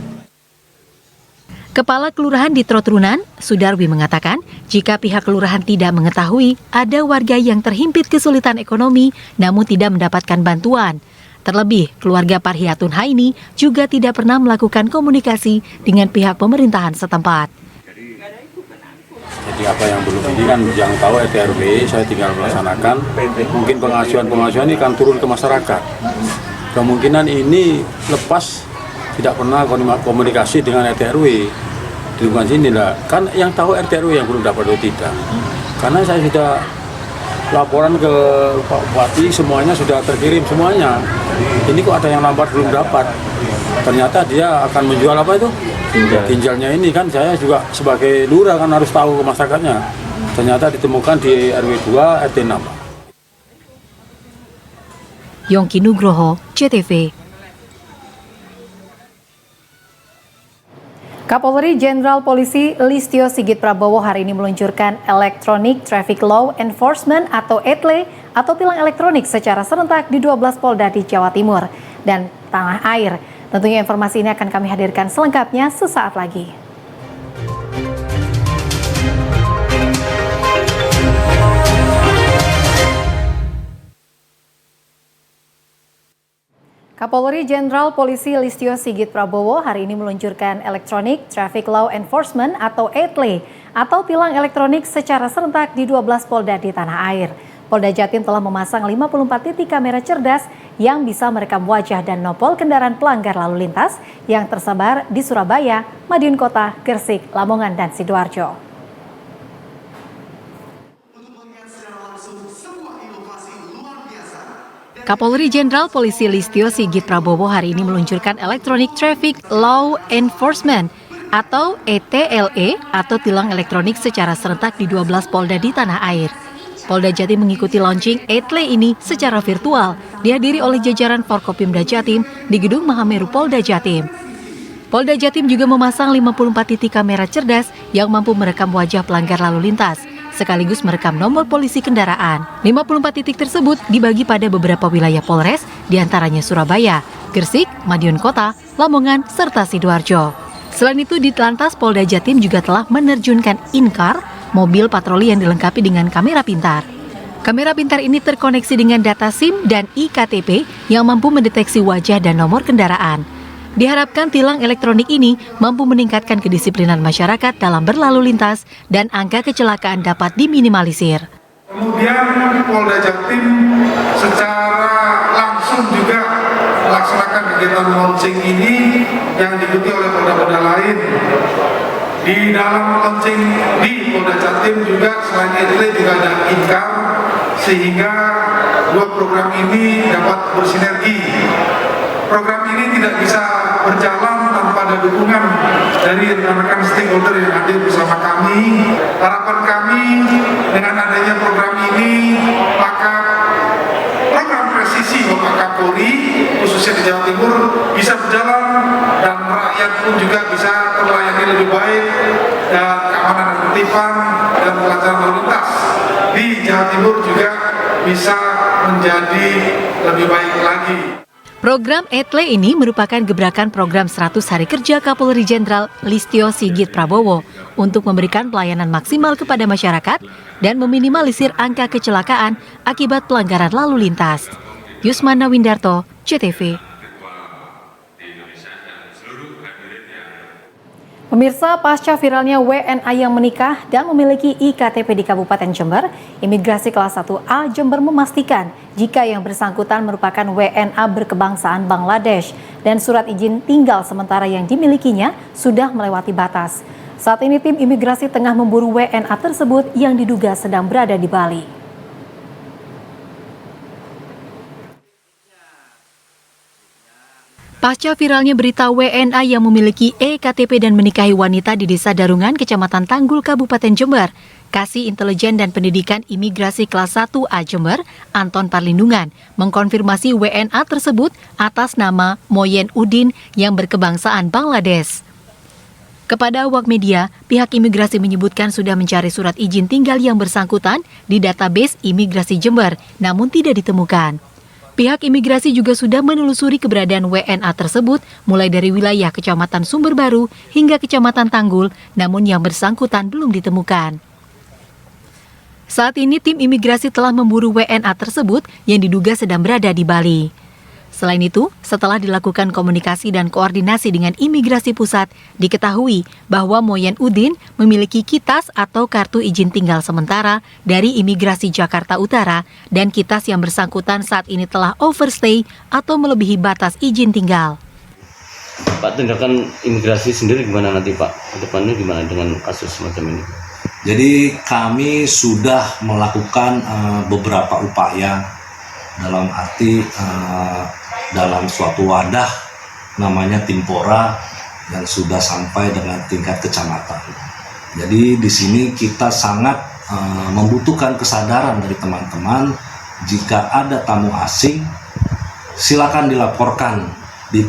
S1: Kepala Kelurahan di Trotrunan, Sudarwi mengatakan, jika pihak kelurahan tidak mengetahui ada warga yang terhimpit kesulitan ekonomi namun tidak mendapatkan bantuan. Terlebih, keluarga Parhiatun Haini juga tidak pernah melakukan komunikasi dengan pihak pemerintahan setempat.
S23: Jadi apa yang belum ini kan yang tahu RT RW, saya tinggal melaksanakan. Mungkin pengasuhan ini kan turun ke masyarakat. Kemungkinan ini lepas tidak pernah komunikasi dengan RT RW. Di lingkungan sini lah, kan yang tahu RT RW yang belum dapat atau tidak. Karena saya sudah laporan ke Pak Bupati, semuanya sudah terkirim semuanya. Ini kok ada yang lambat belum dapat. Ternyata dia akan menjual apa itu? Ginjalnya ini kan saya juga sebagai lurah kan harus tahu ke masyarakatnya. Ternyata ditemukan di RW 2 RT 6.
S1: Yongki Nugroho, CTV.
S2: Kapolri Jenderal Polisi Listio Sigit Prabowo hari ini meluncurkan Electronic Traffic Law Enforcement atau ETLE atau tilang elektronik secara serentak di 12 Polda di Jawa Timur dan tanah air. Tentunya informasi ini akan kami hadirkan selengkapnya sesaat lagi. Kapolri Jenderal Polisi Listio Sigit Prabowo hari ini meluncurkan Electronic Traffic Law Enforcement atau ETLE atau tilang elektronik secara serentak di 12 Polda di tanah air. Polda Jatim telah memasang 54 titik kamera cerdas yang bisa merekam wajah dan nopol kendaraan pelanggar lalu lintas yang tersebar di Surabaya, Madiun Kota, Gresik, Lamongan, dan Sidoarjo.
S1: Kapolri Jenderal Polisi Listio Sigit Prabowo hari ini meluncurkan Electronic Traffic Law Enforcement atau ETLE atau tilang elektronik secara serentak di 12 Polda di tanah air. Polda Jatim mengikuti launching ETLE ini secara virtual, dihadiri oleh jajaran Forkopimda Jatim di Gedung Mahameru Polda Jatim. Polda Jatim juga memasang 54 titik kamera cerdas yang mampu merekam wajah pelanggar lalu lintas, sekaligus merekam nomor polisi kendaraan. 54 titik tersebut dibagi pada beberapa wilayah Polres, diantaranya Surabaya, Gresik, Madiun Kota, Lamongan, serta Sidoarjo. Selain itu, di Telantas Polda Jatim juga telah menerjunkan in-car, mobil patroli yang dilengkapi dengan kamera pintar. Kamera pintar ini terkoneksi dengan data SIM dan iKTP yang mampu mendeteksi wajah dan nomor kendaraan. Diharapkan tilang elektronik ini mampu meningkatkan kedisiplinan masyarakat dalam berlalu lintas dan angka kecelakaan dapat diminimalisir.
S24: Kemudian Polda Jatim secara langsung juga melaksanakan kegiatan launching ini yang diikuti oleh polda-polda lain. Di dalam launching di Polda Jatim juga selain ETLE juga ada in-car, sehingga dua program ini dapat bersinergi. Program ini tidak bisa berjalan tanpa ada dukungan dari rekan-rekan stakeholder yang hadir bersama kami. Harapan kami dengan adanya program ini, maka program presisi Bapak Kapolri khususnya di Jawa Timur bisa berjalan dan rakyat pun juga bisa terlayani lebih baik dan keamanan dan ketertiban dan kelancaran lalu lintas di Jawa Timur juga bisa menjadi lebih baik lagi.
S1: Program ETLE ini merupakan gebrakan program 100 hari kerja Kapolri Jenderal Listio Sigit Prabowo untuk memberikan pelayanan maksimal kepada masyarakat dan meminimalisir angka kecelakaan akibat pelanggaran lalu lintas. Yusmana Windarto, CTV.
S2: Pemirsa, pasca viralnya WNA yang menikah dan memiliki IKTP di Kabupaten Jember, Imigrasi Kelas 1A Jember memastikan jika yang bersangkutan merupakan WNA berkebangsaan Bangladesh dan surat izin tinggal sementara yang dimilikinya sudah melewati batas. Saat ini tim imigrasi tengah memburu WNA tersebut yang diduga sedang berada di Bali. Pasca viralnya berita WNA yang memiliki EKTP dan menikahi wanita di Desa Darungan, Kecamatan Tanggul, Kabupaten Jember, Kasih Intelijen dan Pendidikan Imigrasi Kelas 1A Jember, Anton Parlindungan, mengkonfirmasi WNA tersebut atas nama Moyen Udin yang berkebangsaan Bangladesh. Kepada awak media, pihak imigrasi menyebutkan sudah mencari surat izin tinggal yang bersangkutan di database Imigrasi Jember, namun tidak ditemukan. Pihak imigrasi juga sudah menelusuri keberadaan WNA tersebut mulai dari wilayah Kecamatan Sumber Baru hingga Kecamatan Tanggul, namun yang bersangkutan belum ditemukan. Saat ini tim imigrasi telah memburu WNA tersebut yang diduga sedang berada di Bali. Selain itu, setelah dilakukan komunikasi dan koordinasi dengan imigrasi pusat, diketahui bahwa Moyen Udin memiliki kitas atau kartu izin tinggal sementara dari Imigrasi Jakarta Utara dan kitas yang bersangkutan saat ini telah overstay atau melebihi batas izin tinggal.
S3: Pak, tindakan imigrasi sendiri gimana nanti Pak? Kedepannya gimana dengan kasus semacam ini?
S15: Jadi kami sudah melakukan beberapa upaya dalam arti dalam suatu wadah namanya Timpora yang sudah sampai dengan tingkat kecamatan. Jadi di sini kita sangat membutuhkan kesadaran dari teman-teman, jika ada tamu asing silakan dilaporkan di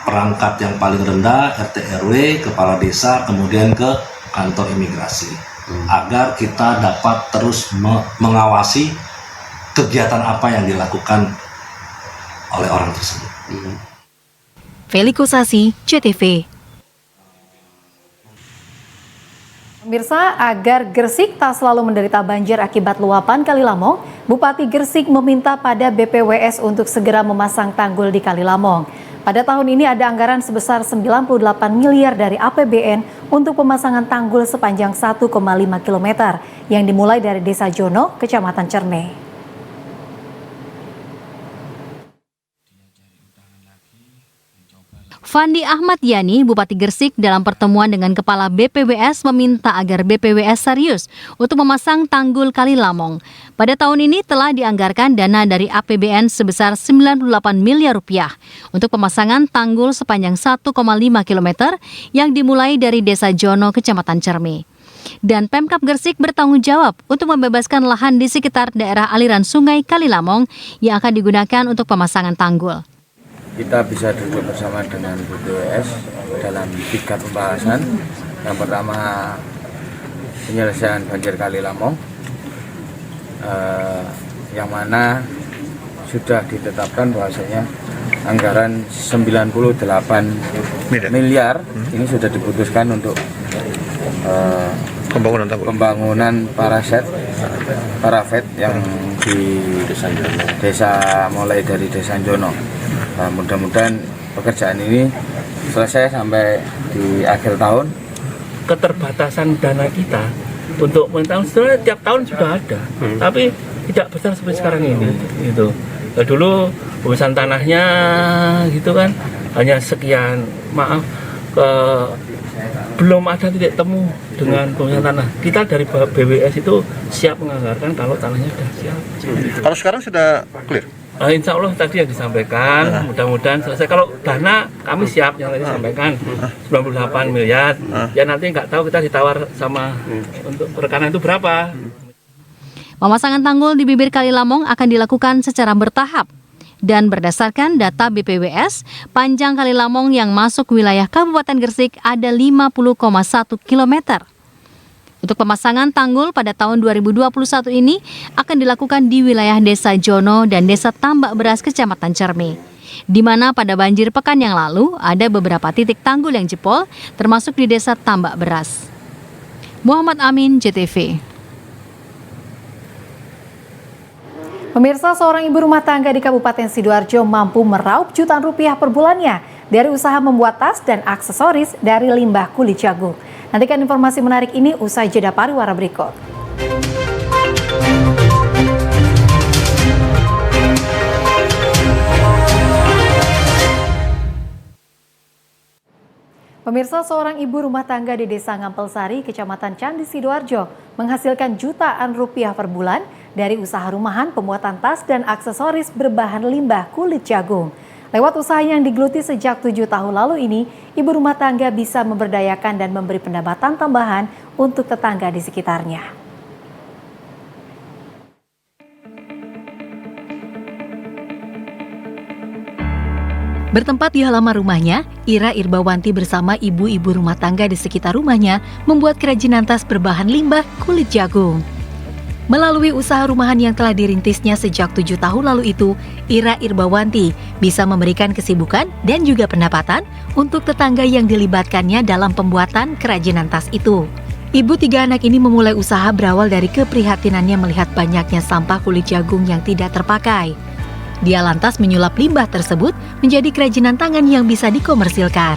S15: perangkat yang paling rendah, RT RW, kepala desa, kemudian ke kantor imigrasi agar kita dapat terus mengawasi kegiatan apa yang dilakukan oleh orang tersebut.
S2: Feliko Sasi, CTV. Pemirsa, agar Gresik tak selalu menderita banjir akibat luapan Kali Lamong, Bupati Gresik meminta pada BPWS untuk segera memasang tanggul di Kali Lamong. Pada tahun ini ada anggaran sebesar 98 miliar dari APBN untuk pemasangan tanggul sepanjang 1,5 km yang dimulai dari Desa Jono, Kecamatan Cerme.
S1: Fandi Ahmad Yani, Bupati Gresik, dalam pertemuan dengan Kepala BPWS meminta agar BPWS serius untuk memasang tanggul Kali Lamong. Pada tahun ini telah dianggarkan dana dari APBN sebesar 98 miliar rupiah untuk pemasangan tanggul sepanjang 1,5 km yang dimulai dari Desa Jono, Kecamatan Cerme. Dan Pemkab Gresik bertanggung jawab untuk membebaskan lahan di sekitar daerah aliran sungai Kali Lamong yang akan digunakan untuk pemasangan tanggul.
S4: Kita bisa duduk bersama dengan BPWS dalam 3 pembahasan. Yang pertama, penyelesaian banjir Kali Lamong, yang mana sudah ditetapkan bahwasanya anggaran 98 miliar ini sudah diputuskan untuk pembangunan parafet yang di desa mulai dari Desa Jono. Nah, mudah-mudahan pekerjaan ini selesai sampai di akhir tahun.
S8: Keterbatasan dana kita untuk mentang sebenarnya tiap tahun sudah ada, tapi tidak besar seperti sekarang ini. Gitu. Nah, dulu urusan tanahnya gitu kan hanya sekian, belum ada titik temu dengan pemilihan tanah. Kita dari BWS itu siap menganggarkan kalau tanahnya sudah siap.
S5: Kalau sekarang sudah clear?
S8: Insya Allah tadi yang disampaikan, mudah-mudahan selesai. Kalau dana kami siap yang tadi disampaikan 98 miliar. Ya nanti nggak tahu kita ditawar sama untuk rekanan itu berapa.
S1: Pemasangan tanggul di bibir Kali Lamong akan dilakukan secara bertahap. Dan berdasarkan data BPWS, panjang Kali Lamong yang masuk wilayah Kabupaten Gresik ada 50,1 km. Untuk pemasangan tanggul pada tahun 2021 ini akan dilakukan di wilayah Desa Jono dan Desa Tambak Beras, Kecamatan Cerme. Di mana pada banjir pekan yang lalu ada beberapa titik tanggul yang jebol, termasuk di Desa Tambak Beras. Muhammad Amin, JTV.
S2: Pemirsa, seorang ibu rumah tangga di Kabupaten Sidoarjo mampu meraup jutaan rupiah per bulannya dari usaha membuat tas dan aksesoris dari limbah kulit jagung. Nantikan informasi menarik ini usai jeda pariwara berikut. Pemirsa, seorang ibu rumah tangga di Desa Ngampelsari, Kecamatan Candi, Sidoarjo, menghasilkan jutaan rupiah per bulan dari usaha rumahan pembuatan tas dan aksesoris berbahan limbah kulit jagung. Lewat usaha yang digeluti sejak 7 tahun lalu ini, ibu rumah tangga bisa memberdayakan dan memberi pendapatan tambahan untuk tetangga di sekitarnya. Bertempat di halaman rumahnya, Ira Irbawanti bersama ibu-ibu rumah tangga di sekitar rumahnya membuat kerajinan tas berbahan limbah kulit jagung. Melalui usaha rumahan yang telah dirintisnya sejak 7 tahun lalu itu, Ira Irbawanti bisa memberikan kesibukan dan juga pendapatan untuk tetangga yang dilibatkannya dalam pembuatan kerajinan tas itu. Ibu 3 anak ini memulai usaha berawal dari keprihatinannya melihat banyaknya sampah kulit jagung yang tidak terpakai. Dia lantas menyulap limbah tersebut menjadi kerajinan tangan yang bisa dikomersilkan.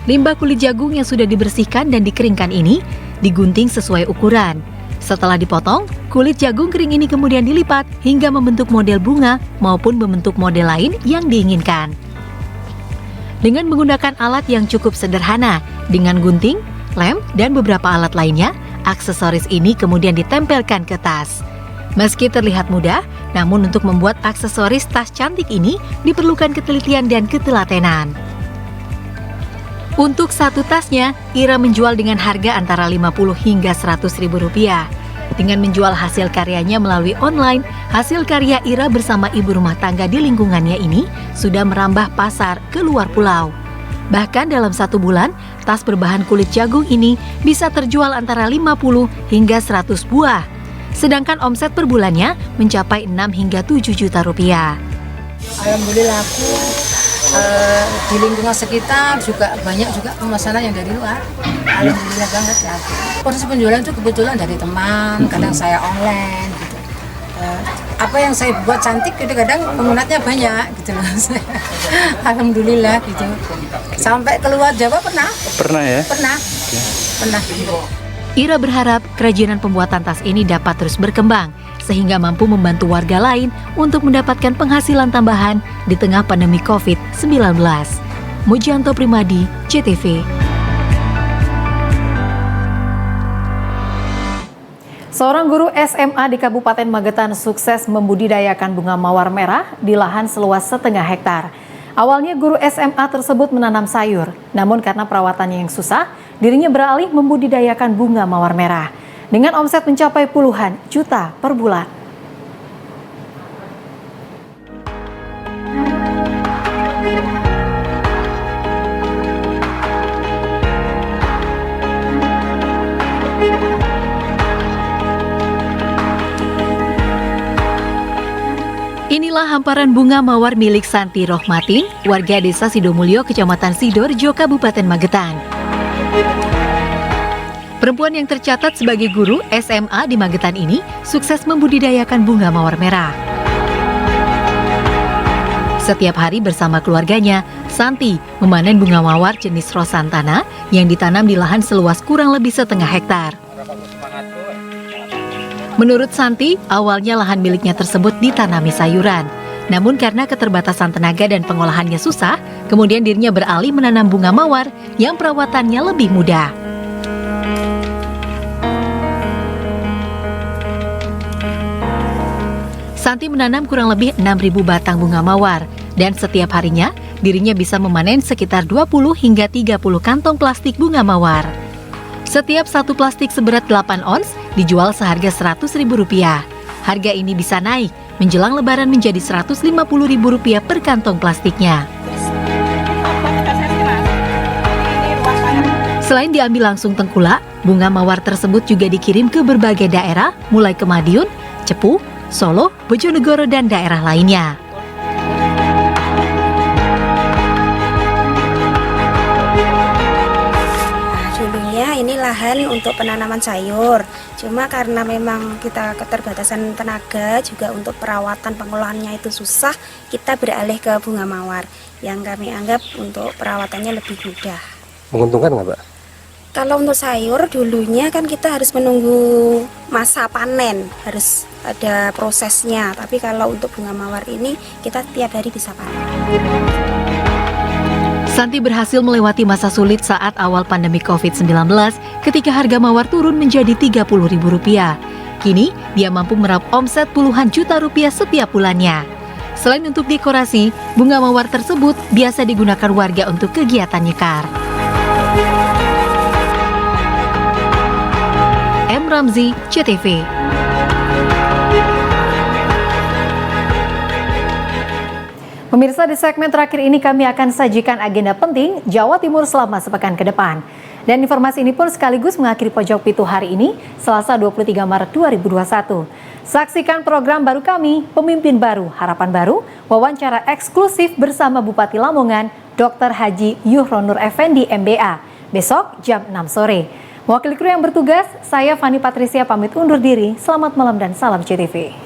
S2: Limbah kulit jagung yang sudah dibersihkan dan dikeringkan ini digunting sesuai ukuran. Setelah dipotong, kulit jagung kering ini kemudian dilipat hingga membentuk model bunga maupun membentuk model lain yang diinginkan. Dengan menggunakan alat yang cukup sederhana, dengan gunting, lem, dan beberapa alat lainnya, aksesoris ini kemudian ditempelkan ke tas. Meski terlihat mudah, namun untuk membuat aksesoris tas cantik ini diperlukan ketelitian dan ketelatenan. Untuk satu tasnya, Ira menjual dengan harga antara 50 hingga 100 ribu rupiah. Dengan menjual hasil karyanya melalui online, hasil karya Ira bersama ibu rumah tangga di lingkungannya ini sudah merambah pasar ke luar pulau. Bahkan dalam 1 bulan, tas berbahan kulit jagung ini bisa terjual antara 50 hingga 100 buah. Sedangkan omset per bulannya mencapai 6 hingga 7 juta rupiah.
S6: Alhamdulillah aku di lingkungan sekitar juga banyak juga pemesanan yang dari luar. Alhamdulillah banget ya. Proses penjualan itu kebetulan dari teman, kadang saya online gitu. Apa yang saya buat cantik kadang peminatnya banyak gitu. Alhamdulillah gitu. Sampai keluar Jawa pernah?
S12: Pernah ya?
S6: Pernah. Pernah.
S2: Ira berharap kerajinan pembuatan tas ini dapat terus berkembang, sehingga mampu membantu warga lain untuk mendapatkan penghasilan tambahan di tengah pandemi COVID-19. Mujianto Primadi, JTV. Seorang guru SMA di Kabupaten Magetan sukses membudidayakan bunga mawar merah di lahan seluas 1,5 hektar. Awalnya guru SMA tersebut menanam sayur, namun karena perawatannya yang susah, dirinya beralih membudidayakan bunga mawar merah. Dengan omset mencapai puluhan juta per bulan. Inilah hamparan bunga mawar milik Santi Rohmatin, warga desa Sidomulyo, Kecamatan Sidoarjo, Kabupaten Magetan. Perempuan yang tercatat sebagai guru SMA di Magetan ini sukses membudidayakan bunga mawar merah. Setiap hari bersama keluarganya, Santi memanen bunga mawar jenis Rosantana yang ditanam di lahan seluas kurang lebih 1,5 hektar. Menurut Santi, awalnya lahan miliknya tersebut ditanami sayuran. Namun karena keterbatasan tenaga dan pengolahannya susah, kemudian dirinya beralih menanam bunga mawar yang perawatannya lebih mudah. Santi menanam kurang lebih 6.000 batang bunga mawar, dan setiap harinya dirinya bisa memanen sekitar 20 hingga 30 kantong plastik bunga mawar. Setiap satu plastik seberat 8 ons dijual seharga Rp100.000. Harga ini bisa naik menjelang lebaran menjadi Rp150.000 per kantong plastiknya. Selain diambil langsung tengkulak, bunga mawar tersebut juga dikirim ke berbagai daerah mulai ke Madiun, Cepu, Solo, Bojonegoro, dan daerah lainnya.
S7: Ini lahan untuk penanaman sayur, cuma karena memang kita keterbatasan tenaga juga untuk perawatan pengolahannya itu susah, kita beralih ke bunga mawar yang kami anggap untuk perawatannya lebih mudah.
S12: Menguntungkan nggak, Pak?
S7: Kalau untuk sayur dulunya kan kita harus menunggu masa panen, harus ada prosesnya, tapi kalau untuk bunga mawar ini kita tiap hari bisa panen.
S2: Santi berhasil melewati masa sulit saat awal pandemi COVID-19 ketika harga mawar turun menjadi Rp30.000. Kini, dia mampu meraup omset puluhan juta rupiah setiap bulannya.
S1: Selain untuk dekorasi, bunga mawar tersebut biasa digunakan warga untuk kegiatan nyekar. M. Ramzi, CTV.
S2: Pemirsa, di segmen terakhir ini kami akan sajikan agenda penting Jawa Timur selama sepekan ke depan. Dan informasi ini pun sekaligus mengakhiri Pojok Pitu hari ini, Selasa 23 Maret 2021. Saksikan program baru kami, Pemimpin Baru, Harapan Baru, wawancara eksklusif bersama Bupati Lamongan, Dr. Haji Yuhronur Effendi MBA, besok jam 6 sore. Mewakili kru yang bertugas, saya Fani Patricia pamit undur diri. Selamat malam dan salam CTV.